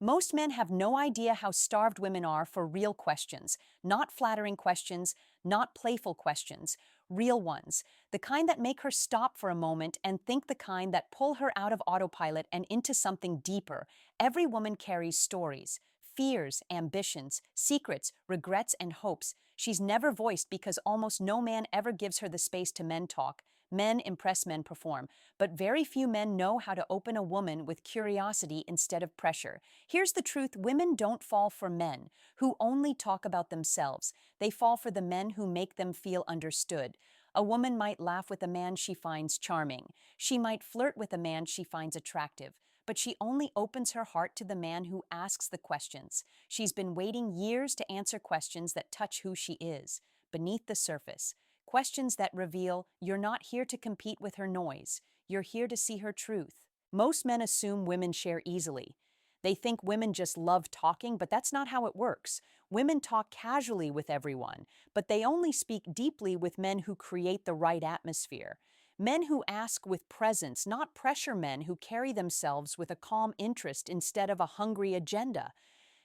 Most men have no idea how starved women are for real questions, not flattering questions, not playful questions, real ones, the kind that make her stop for a moment and think, the kind that pull her out of autopilot and into something deeper. Every woman carries stories, fears, ambitions, secrets, regrets, and hopes she's never voiced because almost no man ever gives her the space to. Men talk, men impress, men perform, but very few men know how to open a woman with curiosity instead of pressure. Here's the truth: women don't fall for men who only talk about themselves. They fall for the men who make them feel understood. A woman might laugh with a man she finds charming. She might flirt with a man she finds attractive. But she only opens her heart to the man who asks the questions. She's been waiting years to answer questions that touch who she is, beneath the surface. Questions that reveal you're not here to compete with her noise. You're here to see her truth. Most men assume women share easily. They think women just love talking, but that's not how it works. Women talk casually with everyone, but they only speak deeply with men who create the right atmosphere. Men who ask with presence, not pressure. Men who carry themselves with a calm interest instead of a hungry agenda.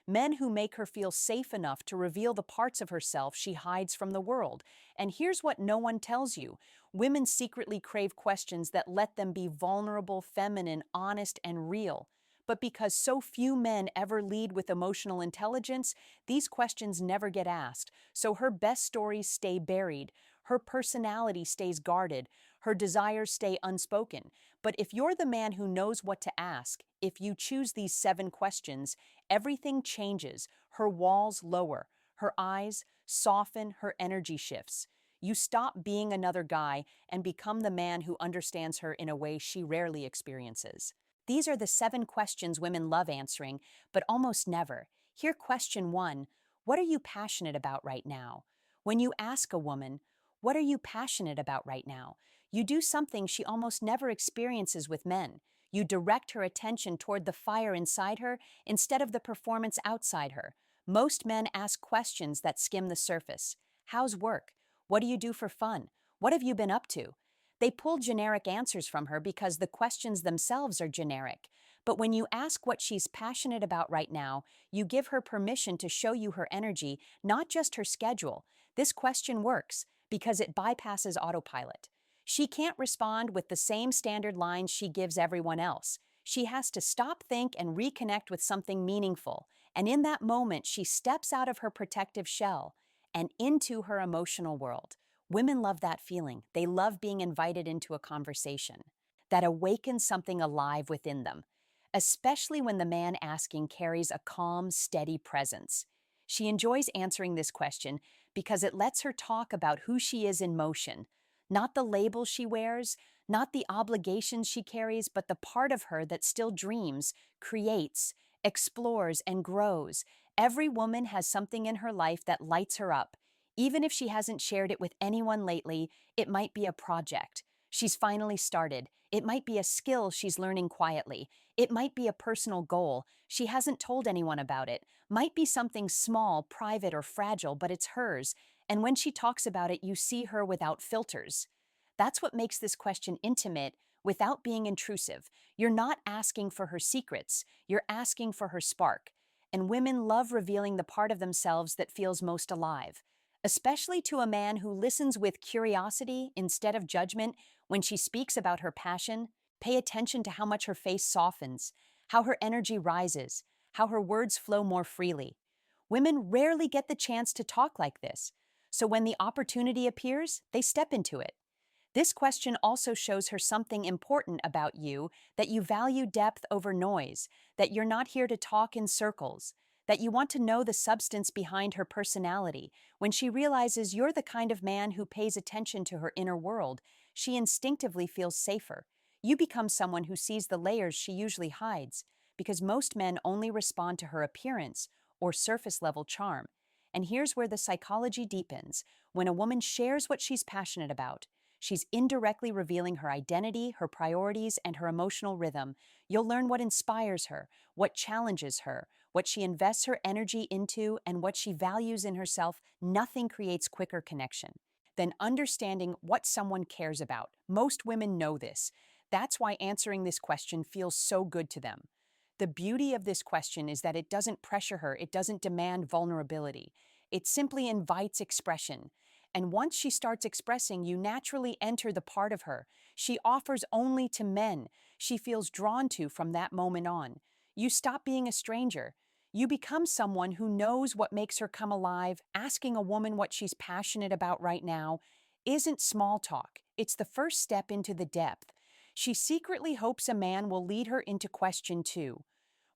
Men who make her feel safe enough to reveal the parts of herself she hides from the world. And here's what no one tells you: women secretly crave questions that let them be vulnerable, feminine, honest, and real. But because so few men ever lead with emotional intelligence, these questions never get asked. So her best stories stay buried, her personality stays guarded, her desires stay unspoken. But if you're the man who knows what to ask, if you choose these 7 questions, everything changes. Her walls lower, her eyes soften, her energy shifts. You stop being another guy and become the man who understands her in a way she rarely experiences. These are the 7 questions women love answering, but almost never. Here, question 1: what are you passionate about right now? When you ask a woman, what are you passionate about right now? You do something she almost never experiences with men. You direct her attention toward the fire inside her instead of the performance outside her. Most men ask questions that skim the surface. How's work? What do you do for fun? What have you been up to? They pull generic answers from her because the questions themselves are generic. But when you ask what she's passionate about right now, you give her permission to show you her energy, not just her schedule. This question works because it bypasses autopilot. She can't respond with the same standard lines she gives everyone else. She has to stop, think, and reconnect with something meaningful. And in that moment, she steps out of her protective shell and into her emotional world. Women love that feeling. They love being invited into a conversation that awakens something alive within them, especially when the man asking carries a calm, steady presence. She enjoys answering this question because it lets her talk about who she is in motion, not the labels she wears, not the obligations she carries, but the part of her that still dreams, creates, explores, and grows. Every woman has something in her life that lights her up. Even if she hasn't shared it with anyone lately, it might be a project she's finally started. It might be a skill she's learning quietly. It might be a personal goal. She hasn't told anyone about it. Might be something small, private, or fragile, but it's hers. And when she talks about it, you see her without filters. That's what makes this question intimate without being intrusive. You're not asking for her secrets. You're asking for her spark. And women love revealing the part of themselves that feels most alive, especially to a man who listens with curiosity instead of judgment. When she speaks about her passion, pay attention to how much her face softens, how her energy rises, how her words flow more freely. Women rarely get the chance to talk like this, so when the opportunity appears, they step into it. This question also shows her something important about you: that you value depth over noise, that you're not here to talk in circles, that you want to know the substance behind her personality. When she realizes you're the kind of man who pays attention to her inner world, she instinctively feels safer. You become someone who sees the layers she usually hides, because most men only respond to her appearance or surface-level charm. And here's where the psychology deepens. When a woman shares what she's passionate about, she's indirectly revealing her identity, her priorities, and her emotional rhythm. You'll learn what inspires her, what challenges her, what she invests her energy into, and what she values in herself. Nothing creates quicker connection than understanding what someone cares about. Most women know this. That's why answering this question feels so good to them. The beauty of this question is that it doesn't pressure her, it doesn't demand vulnerability. It simply invites expression. And once she starts expressing, you naturally enter the part of her she offers only to men she feels drawn to from that moment on. You stop being a stranger. You become someone who knows what makes her come alive. Asking a woman what she's passionate about right now isn't small talk, it's the first step into the depth. She secretly hopes a man will lead her into question two.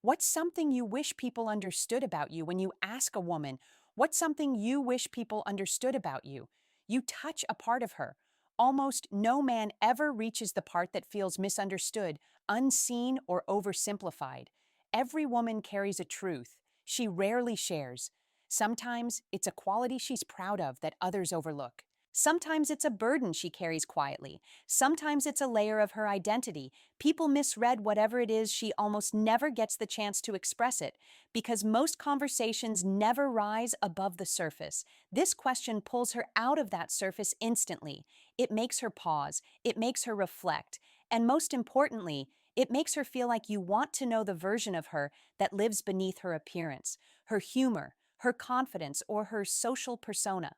What's something you wish people understood about you? When you ask a woman, what's something you wish people understood about you? You touch a part of her. Almost no man ever reaches the part that feels misunderstood, unseen, or oversimplified. Every woman carries a truth she rarely shares. Sometimes it's a quality she's proud of that others overlook. Sometimes it's a burden she carries quietly. Sometimes it's a layer of her identity. People misread whatever it is. She almost never gets the chance to express it because most conversations never rise above the surface. This question pulls her out of that surface instantly. It makes her pause. It makes her reflect. And most importantly, it makes her feel like you want to know the version of her that lives beneath her appearance, her humor, her confidence, or her social persona.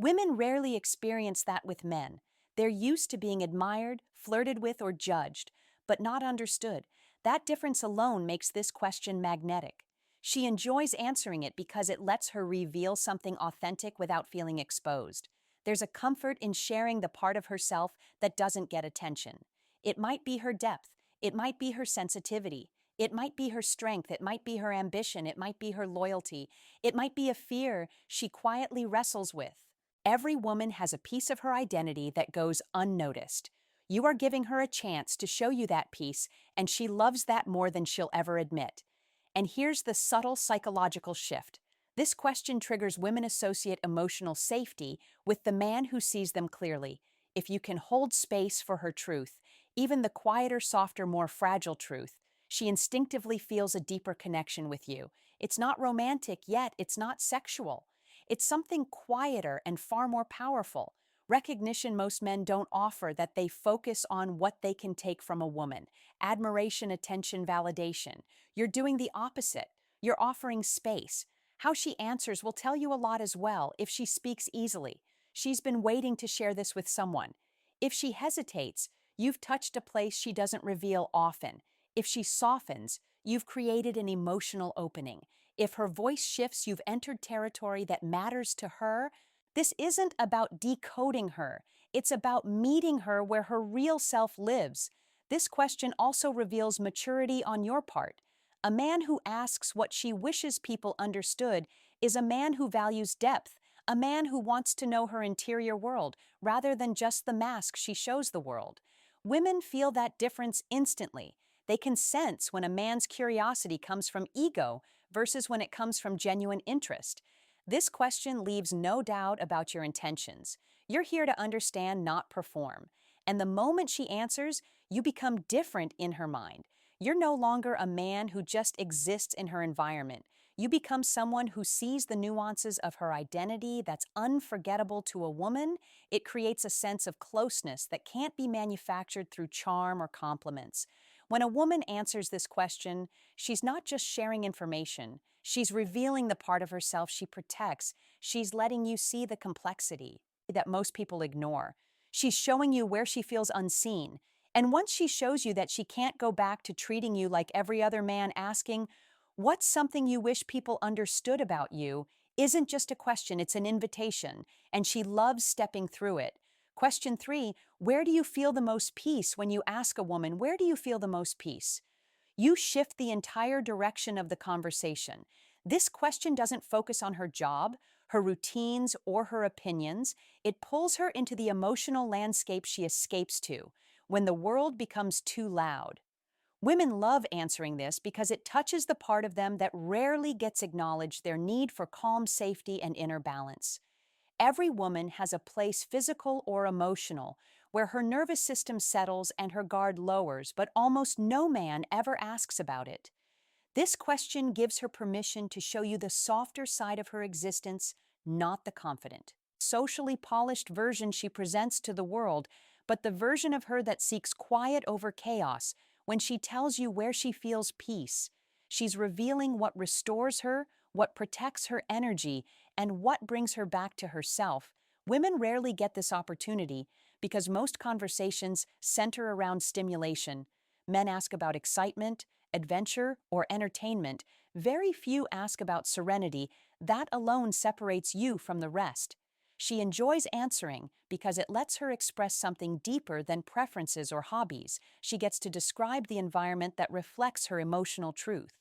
Women rarely experience that with men. They're used to being admired, flirted with, or judged, but not understood. That difference alone makes this question magnetic. She enjoys answering it because it lets her reveal something authentic without feeling exposed. There's a comfort in sharing the part of herself that doesn't get attention. It might be her depth, it might be her sensitivity, it might be her strength, it might be her ambition, it might be her loyalty, it might be a fear she quietly wrestles with. Every woman has a piece of her identity that goes unnoticed. You are giving her a chance to show you that piece, and she loves that more than she'll ever admit. And here's the subtle psychological shift. This question triggers women associate emotional safety with the man who sees them clearly. If you can hold space for her truth, even the quieter, softer, more fragile truth, she instinctively feels a deeper connection with you. It's not romantic, yet it's not sexual. It's something quieter and far more powerful. Recognition most men don't offer that they focus on what they can take from a woman. Admiration, attention, validation. You're doing the opposite. You're offering space. How she answers will tell you a lot as well. If she speaks easily, she's been waiting to share this with someone. If she hesitates, you've touched a place she doesn't reveal often. If she softens, you've created an emotional opening. If her voice shifts, you've entered territory that matters to her. This isn't about decoding her. It's about meeting her where her real self lives. This question also reveals maturity on your part. A man who asks what she wishes people understood is a man who values depth, a man who wants to know her interior world rather than just the mask she shows the world. Women feel that difference instantly. They can sense when a man's curiosity comes from ego versus when it comes from genuine interest. This question leaves no doubt about your intentions. You're here to understand, not perform. And the moment she answers, you become different in her mind. You're no longer a man who just exists in her environment. You become someone who sees the nuances of her identity that's unforgettable to a woman. It creates a sense of closeness that can't be manufactured through charm or compliments. When a woman answers this question, she's not just sharing information, she's revealing the part of herself she protects. She's letting you see the complexity that most people ignore. She's showing you where she feels unseen. And once she shows you that she can't go back to treating you like every other man, asking, what's something you wish people understood about you, isn't just a question, it's an invitation. And she loves stepping through it. Question three, where do you feel the most peace when you ask a woman, where do you feel the most peace? You shift the entire direction of the conversation. This question doesn't focus on her job, her routines, or her opinions. It pulls her into the emotional landscape she escapes to when the world becomes too loud. Women love answering this because it touches the part of them that rarely gets acknowledged, their need for calm, safety, and inner balance. Every woman has a place, physical or emotional, where her nervous system settles and her guard lowers, but almost no man ever asks about it. This question gives her permission to show you the softer side of her existence, not the confident, socially polished version she presents to the world, but the version of her that seeks quiet over chaos, When she tells you where she feels peace, she's revealing what restores her, what protects her energy, and what brings her back to herself. Women rarely get this opportunity because most conversations center around stimulation. Men ask about excitement, adventure, or entertainment. Very few ask about serenity. That alone separates you from the rest. She enjoys answering because it lets her express something deeper than preferences or hobbies. She gets to describe the environment that reflects her emotional truth.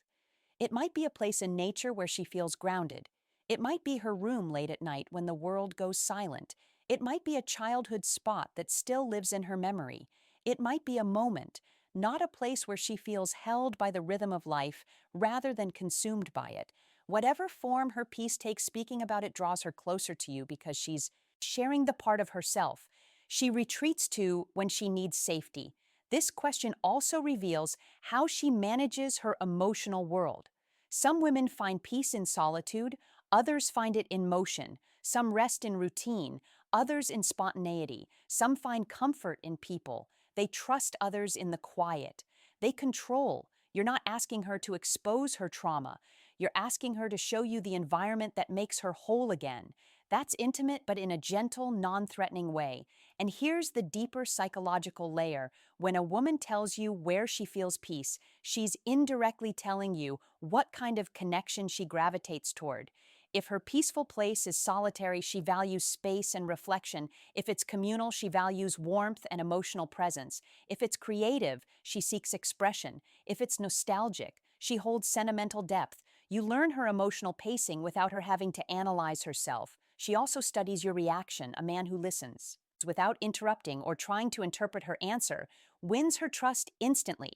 It might be a place in nature where she feels grounded. It might be her room late at night when the world goes silent. It might be a childhood spot that still lives in her memory. It might be a moment, not a place where she feels held by the rhythm of life rather than consumed by it. Whatever form her peace takes, speaking about it draws her closer to you because she's sharing the part of herself she retreats to when she needs safety. This question also reveals how she manages her emotional world. Some women find peace in solitude, others find it in motion. Some rest in routine, others in spontaneity. Some find comfort in people. They trust others in the quiet. They control. You're not asking her to expose her trauma. You're asking her to show you the environment that makes her whole again. That's intimate, but in a gentle, non-threatening way. And here's the deeper psychological layer. When a woman tells you where she feels peace, she's indirectly telling you what kind of connection she gravitates toward. If her peaceful place is solitary, she values space and reflection. If it's communal, she values warmth and emotional presence. If it's creative, she seeks expression. If it's nostalgic, she holds sentimental depth. You learn her emotional pacing without her having to analyze herself. She also studies your reaction. A man who listens without interrupting or trying to interpret her answer wins her trust instantly.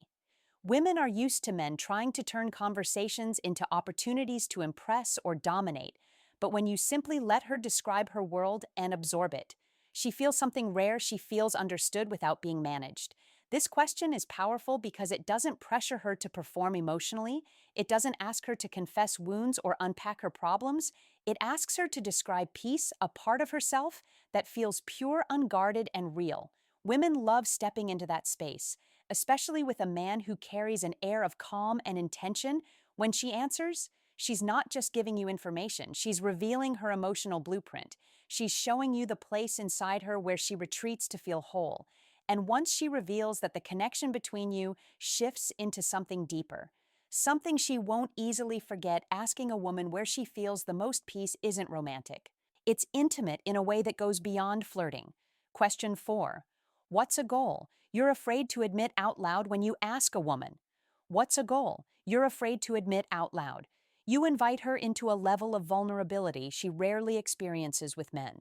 Women are used to men trying to turn conversations into opportunities to impress or dominate, but when you simply let her describe her world and absorb it, she feels something rare. She feels understood without being managed. This question is powerful because it doesn't pressure her to perform emotionally. It doesn't ask her to confess wounds or unpack her problems. It asks her to describe peace, a part of herself that feels pure, unguarded, and real. Women love stepping into that space, especially with a man who carries an air of calm and intention. When she answers, she's not just giving you information, she's revealing her emotional blueprint. She's showing you the place inside her where she retreats to feel whole. And once she reveals that, the connection between you shifts into something deeper. Something she won't easily forget. Asking a woman where she feels the most peace isn't romantic. It's intimate in a way that goes beyond flirting. Question 4. What's a goal you're afraid to admit out loud when you ask a woman? What's a goal you're afraid to admit out loud? You invite her into a level of vulnerability she rarely experiences with men.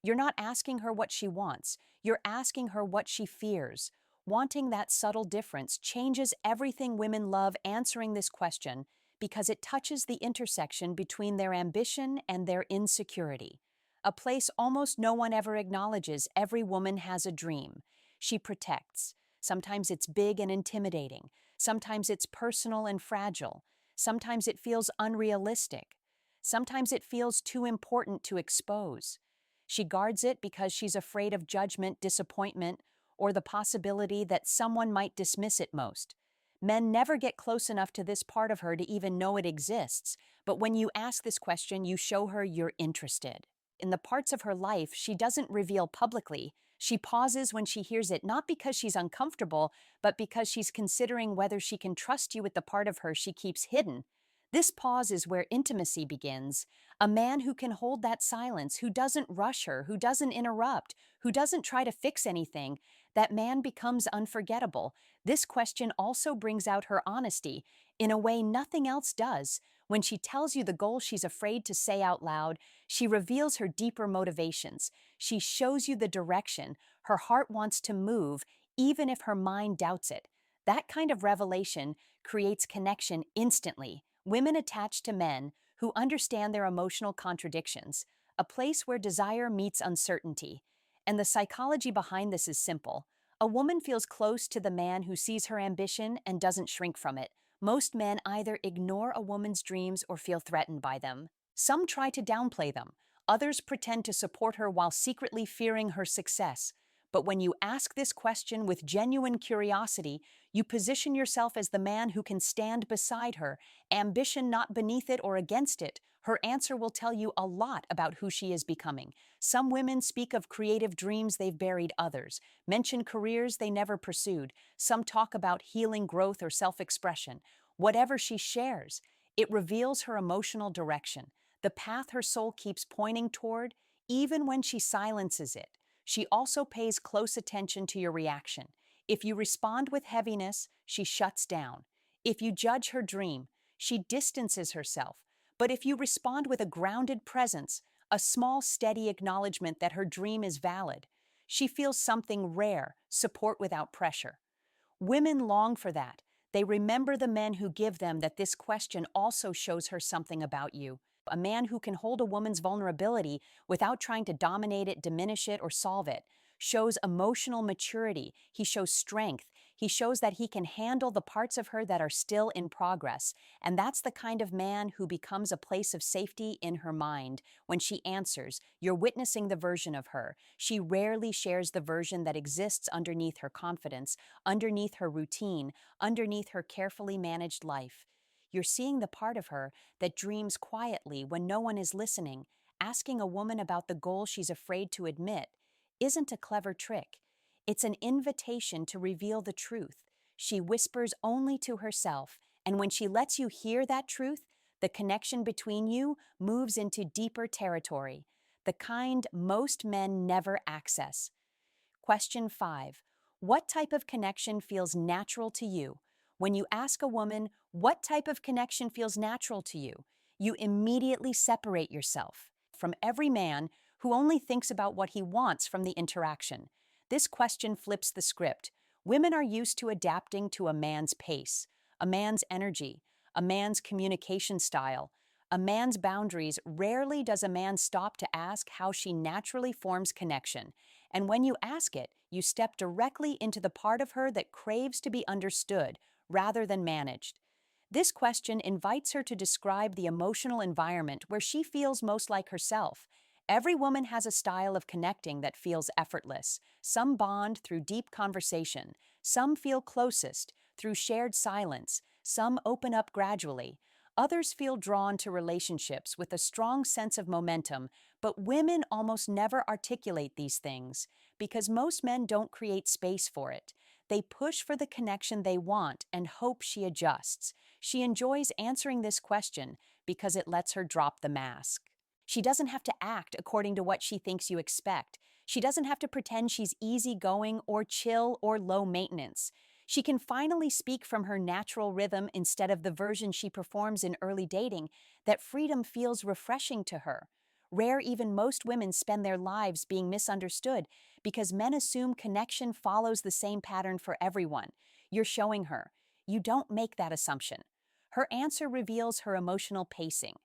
You're not asking her what she wants, you're asking her what she fears. Wanting that subtle difference changes everything. Women love answering this question because it touches the intersection between their ambition and their insecurity. A place almost no one ever acknowledges. Every woman has a dream. She protects. Sometimes it's big and intimidating. Sometimes it's personal and fragile. Sometimes it feels unrealistic. Sometimes it feels too important to expose. She guards it because she's afraid of judgment, disappointment, or the possibility that someone might dismiss it most. Men never get close enough to this part of her to even know it exists, but when you ask this question, you show her you're interested. In the parts of her life she doesn't reveal publicly, she pauses when she hears it, not because she's uncomfortable, but because she's considering whether she can trust you with the part of her she keeps hidden. This pause is where intimacy begins. A man who can hold that silence, who doesn't rush her, who doesn't interrupt, who doesn't try to fix anything, that man becomes unforgettable. This question also brings out her honesty in a way nothing else does. When she tells you the goal she's afraid to say out loud, she reveals her deeper motivations. She shows you the direction her heart wants to move, even if her mind doubts it. That kind of revelation creates connection instantly. Women attach to men who understand their emotional contradictions, a place where desire meets uncertainty. And the psychology behind this is simple. A woman feels close to the man who sees her ambition and doesn't shrink from it. Most men either ignore a woman's dreams or feel threatened by them. Some try to downplay them. Others pretend to support her while secretly fearing her success. But when you ask this question with genuine curiosity, You position yourself as the man who can stand beside her, ambition not beneath it or against it. Her answer will tell you a lot about who she is becoming. Some women speak of creative dreams they've buried others, mention careers they never pursued. Some talk about healing growth or self-expression. Whatever she shares, it reveals her emotional direction, the path her soul keeps pointing toward, even when she silences it. She also pays close attention to your reaction. If you respond with heaviness, she shuts down. If you judge her dream, she distances herself. But if you respond with a grounded presence, a small, steady acknowledgement that her dream is valid, she feels something rare, support without pressure. Women long for that. They remember the men who give them that. This question also shows her something about you. A man who can hold a woman's vulnerability without trying to dominate it, diminish it, or solve it shows emotional maturity. He shows strength. He shows that he can handle the parts of her that are still in progress. And that's the kind of man who becomes a place of safety in her mind. When she answers, you're witnessing the version of her. She rarely shares the version that exists underneath her confidence, underneath her routine, underneath her carefully managed life. You're seeing the part of her that dreams quietly when no one is listening. Asking a woman about the goal she's afraid to admit isn't a clever trick. It's an invitation to reveal the truth. She whispers only to herself, and when she lets you hear that truth, the connection between you moves into deeper territory, the kind most men never access. Question 5. What type of connection feels natural to you? When you ask a woman, what type of connection feels natural to you, you immediately separate yourself from every man who only thinks about what he wants from the interaction. This question flips the script. Women are used to adapting to a man's pace, a man's energy, a man's communication style, a man's boundaries. Rarely does a man stop to ask how she naturally forms connection. And when you ask it, you step directly into the part of her that craves to be understood rather than managed. This question invites her to describe the emotional environment where she feels most like herself. Every woman has a style of connecting that feels effortless. Some bond through deep conversation. Some feel closest through shared silence. Some open up gradually. Others feel drawn to relationships with a strong sense of momentum, but women almost never articulate these things because most men don't create space for it. They push for the connection they want and hope she adjusts. She enjoys answering this question because it lets her drop the mask. She doesn't have to act according to what she thinks you expect. She doesn't have to pretend she's easygoing or chill or low maintenance. She can finally speak from her natural rhythm instead of the version she performs in early dating. That freedom feels refreshing to her. Rare, even most women spend their lives being misunderstood because men assume connection follows the same pattern for everyone. You're showing her. You don't make that assumption. Her answer reveals her emotional pacing.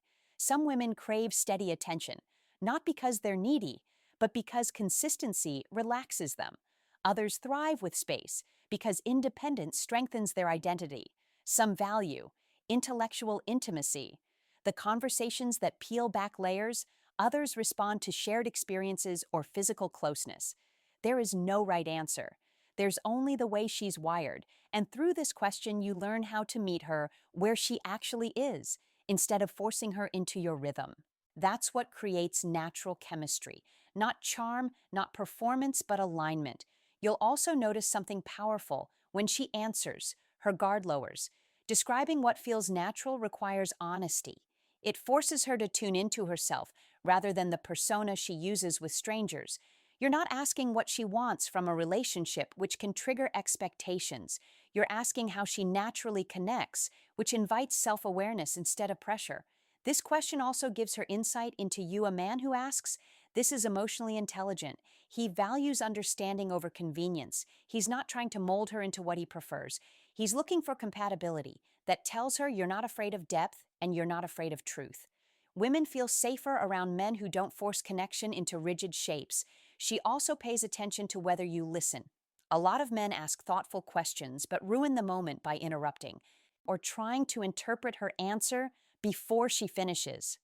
Some women crave steady attention, not because they're needy, but because consistency relaxes them. Others thrive with space because independence strengthens their identity. Some value intellectual intimacy, the conversations that peel back layers. Others respond to shared experiences or physical closeness. There is no right answer. There's only the way she's wired, and through this question you learn how to meet her where she actually is, instead of forcing her into your rhythm. That's what creates natural chemistry. Not charm, not performance, but alignment. You'll also notice something powerful when she answers. Her guard lowers. Describing what feels natural requires honesty. It forces her to tune into herself rather than the persona she uses with strangers. You're not asking what she wants from a relationship, which can trigger expectations. You're asking how she naturally connects, which invites self-awareness instead of pressure. This question also gives her insight into you. A man who asks, this is emotionally intelligent. He values understanding over convenience. He's not trying to mold her into what he prefers. He's looking for compatibility that tells her you're not afraid of depth and you're not afraid of truth. Women feel safer around men who don't force connection into rigid shapes. She also pays attention to whether you listen. A lot of men ask thoughtful questions but ruin the moment by interrupting or trying to interpret her answer before she finishes.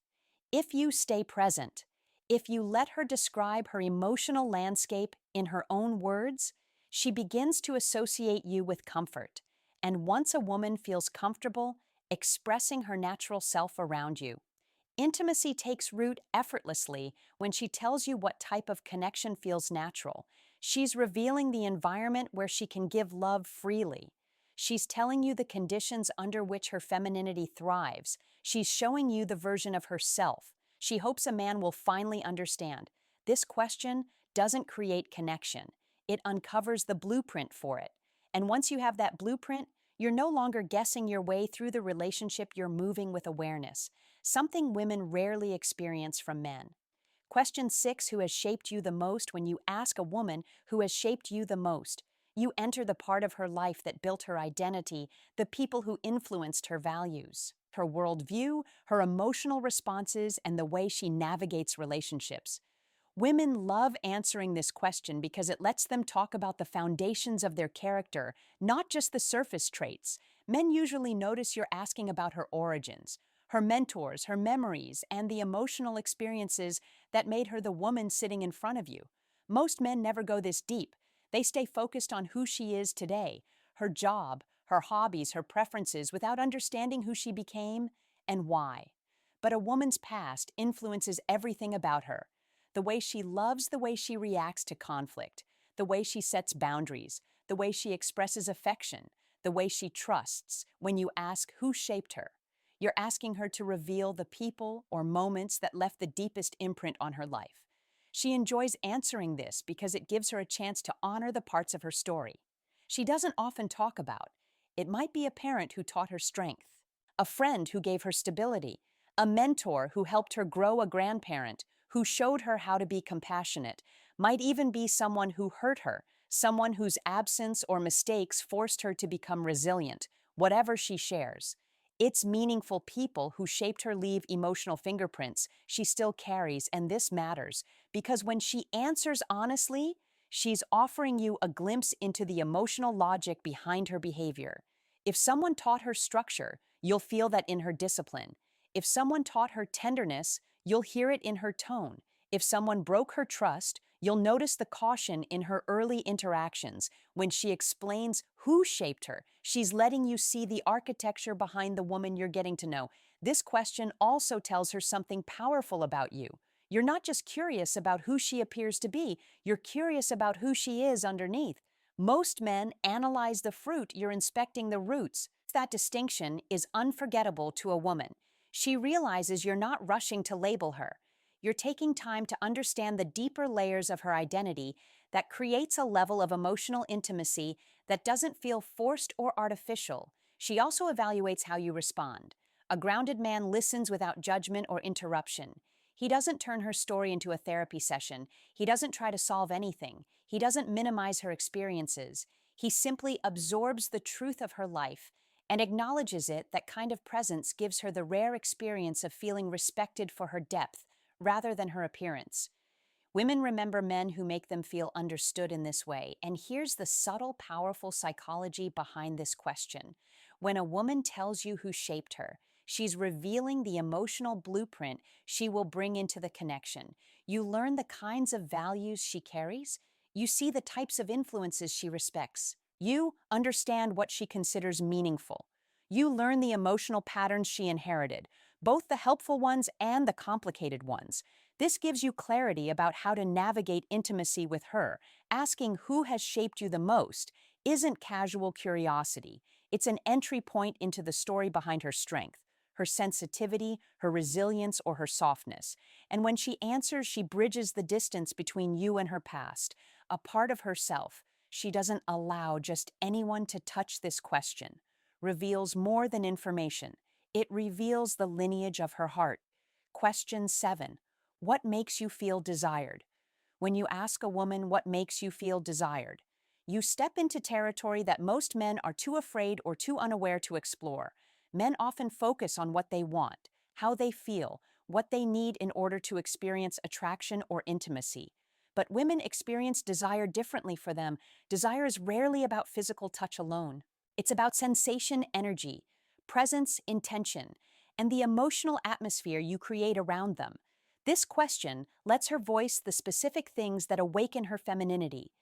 If you stay present, if you let her describe her emotional landscape in her own words, she begins to associate you with comfort. And once a woman feels comfortable expressing her natural self around you, intimacy takes root effortlessly when she tells you what type of connection feels natural. She's revealing the environment where she can give love freely. She's telling you the conditions under which her femininity thrives. She's showing you the version of herself. She hopes a man will finally understand. This question doesn't create connection. It uncovers the blueprint for it. And once you have that blueprint, you're no longer guessing your way through the relationship, you're moving with awareness, something women rarely experience from men. Question 6: Who has shaped you the most? When you ask a woman who has shaped you the most, you enter the part of her life that built her identity, the people who influenced her values, her worldview, her emotional responses, and the way she navigates relationships. Women love answering this question because it lets them talk about the foundations of their character, not just the surface traits. Men usually notice you're asking about her origins, her mentors, her memories, and the emotional experiences that made her the woman sitting in front of you. Most men never go this deep. They stay focused on who she is today, her job, her hobbies, her preferences, without understanding who she became and why. But a woman's past influences everything about her: the way she loves, the way she reacts to conflict, the way she sets boundaries, the way she expresses affection, the way she trusts. When you ask who shaped her, you're asking her to reveal the people or moments that left the deepest imprint on her life. She enjoys answering this because it gives her a chance to honor the parts of her story she doesn't often talk about. It might be a parent who taught her strength, a friend who gave her stability, a mentor who helped her grow, a grandparent who showed her how to be compassionate, might even be someone who hurt her, someone whose absence or mistakes forced her to become resilient. Whatever she shares, it's meaningful. People who shaped her leave emotional fingerprints she still carries, and this matters because when she answers honestly, she's offering you a glimpse into the emotional logic behind her behavior. If someone taught her structure, you'll feel that in her discipline. If someone taught her tenderness, you'll hear it in her tone. If someone broke her trust, you'll notice the caution in her early interactions. When she explains who shaped her, she's letting you see the architecture behind the woman you're getting to know. This question also tells her something powerful about you. You're not just curious about who she appears to be, you're curious about who she is underneath. Most men analyze the fruit, you're inspecting the roots. That distinction is unforgettable to a woman. She realizes you're not rushing to label her. You're taking time to understand the deeper layers of her identity that creates a level of emotional intimacy that doesn't feel forced or artificial. She also evaluates how you respond. A grounded man listens without judgment or interruption. He doesn't turn her story into a therapy session. He doesn't try to solve anything. He doesn't minimize her experiences. He simply absorbs the truth of her life and acknowledges it. That kind of presence gives her the rare experience of feeling respected for her depth rather than her appearance. Women remember men who make them feel understood in this way, and here's the subtle, powerful psychology behind this question. When a woman tells you who shaped her, she's revealing the emotional blueprint she will bring into the connection. You learn the kinds of values she carries. You see the types of influences she respects. You understand what she considers meaningful. You learn the emotional patterns she inherited, both the helpful ones and the complicated ones. This gives you clarity about how to navigate intimacy with her. Asking who has shaped you the most isn't casual curiosity. It's an entry point into the story behind her strength, her sensitivity, her resilience, or her softness. And when she answers, she bridges the distance between you and her past, a part of herself she doesn't allow just anyone to touch. This question reveals more than information. It reveals the lineage of her heart. Question 7. What makes you feel desired? When you ask a woman what makes you feel desired, you step into territory that most men are too afraid or too unaware to explore. Men often focus on what they want, how they feel, what they need in order to experience attraction or intimacy. But women experience desire differently. For them, desire is rarely about physical touch alone. It's about sensation, energy, presence, intention, and the emotional atmosphere you create around them. This question lets her voice the specific things that awaken her femininity,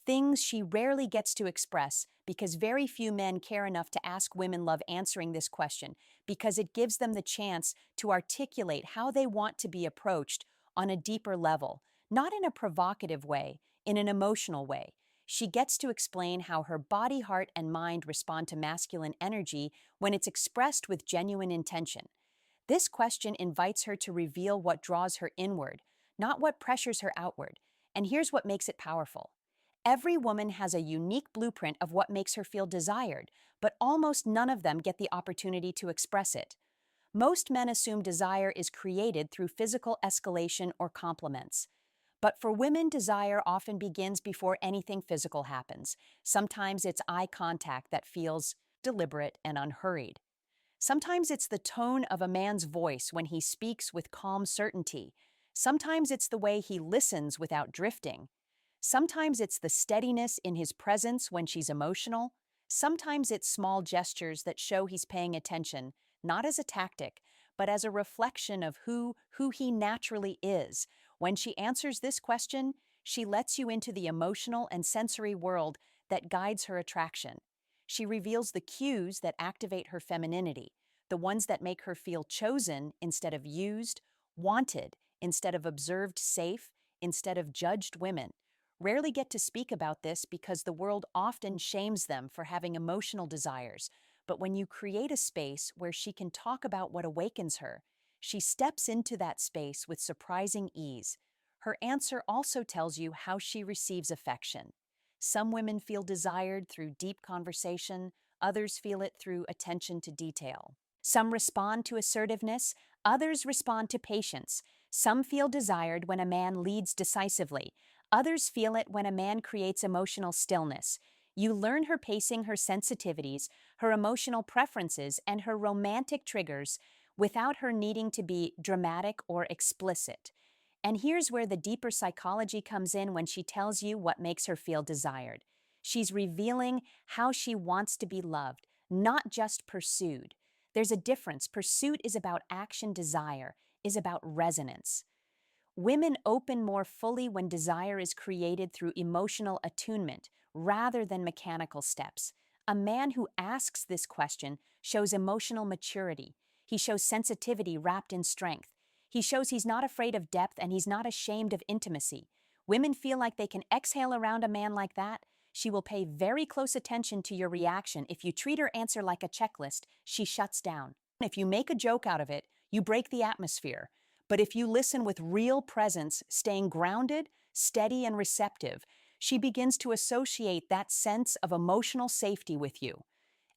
things she rarely gets to express because very few men care enough to ask. Women love answering this question because it gives them the chance to articulate how they want to be approached on a deeper level, not in a provocative way, in an emotional way. She gets to explain how her body, heart, and mind respond to masculine energy when it's expressed with genuine intention. This question invites her to reveal what draws her inward, not what pressures her outward. And here's what makes it powerful. Every woman has a unique blueprint of what makes her feel desired, but almost none of them get the opportunity to express it. Most men assume desire is created through physical escalation or compliments. But for women, desire often begins before anything physical happens. Sometimes it's eye contact that feels deliberate and unhurried. Sometimes it's the tone of a man's voice when he speaks with calm certainty. Sometimes it's the way he listens without drifting. Sometimes it's the steadiness in his presence when she's emotional. Sometimes it's small gestures that show he's paying attention, not as a tactic, but as a reflection of who he naturally is. When she answers this question, she lets you into the emotional and sensory world that guides her attraction. She reveals the cues that activate her femininity, the ones that make her feel chosen instead of used, wanted instead of observed, safe instead of judged. Women rarely get to speak about this because the world often shames them for having emotional desires. But when you create a space where she can talk about what awakens her, she steps into that space with surprising ease. Her answer also tells you how she receives affection. Some women feel desired through deep conversation, others feel it through attention to detail. Some respond to assertiveness, others respond to patience. Some feel desired when a man leads decisively, others feel it when a man creates emotional stillness. You learn her pacing, her sensitivities, her emotional preferences, and her romantic triggers without her needing to be dramatic or explicit. And here's where the deeper psychology comes in when she tells you what makes her feel desired. She's revealing how she wants to be loved, not just pursued. There's a difference. Pursuit is about action, desire is about resonance. Women open more fully when desire is created through emotional attunement rather than mechanical steps. A man who asks this question shows emotional maturity. He shows sensitivity wrapped in strength. He shows he's not afraid of depth and he's not ashamed of intimacy. Women feel like they can exhale around a man like that. She will pay very close attention to your reaction. If you treat her answer like a checklist, she shuts down. If you make a joke out of it, you break the atmosphere. But if you listen with real presence, staying grounded, steady, and receptive, she begins to associate that sense of emotional safety with you.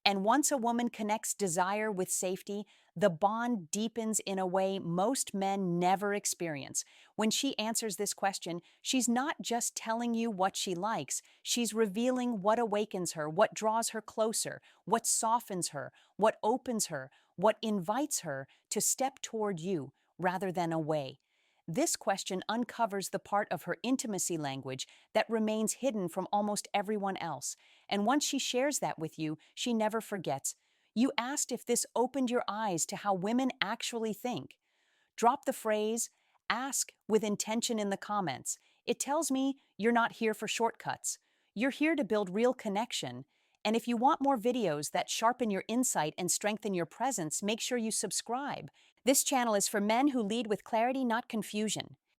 And once a woman connects desire with safety, the bond deepens in a way most men never experience. When she answers this question, she's not just telling you what she likes, she's revealing what awakens her, what draws her closer, what softens her, what opens her, what invites her to step toward you rather than away. This question uncovers the part of her intimacy language that remains hidden from almost everyone else. And once she shares that with you, she never forgets. You asked if this opened your eyes to how women actually think. Drop the phrase, ask with intention in the comments. It tells me you're not here for shortcuts. You're here to build real connection. And if you want more videos that sharpen your insight and strengthen your presence, make sure you subscribe. This channel is for men who lead with clarity, not confusion.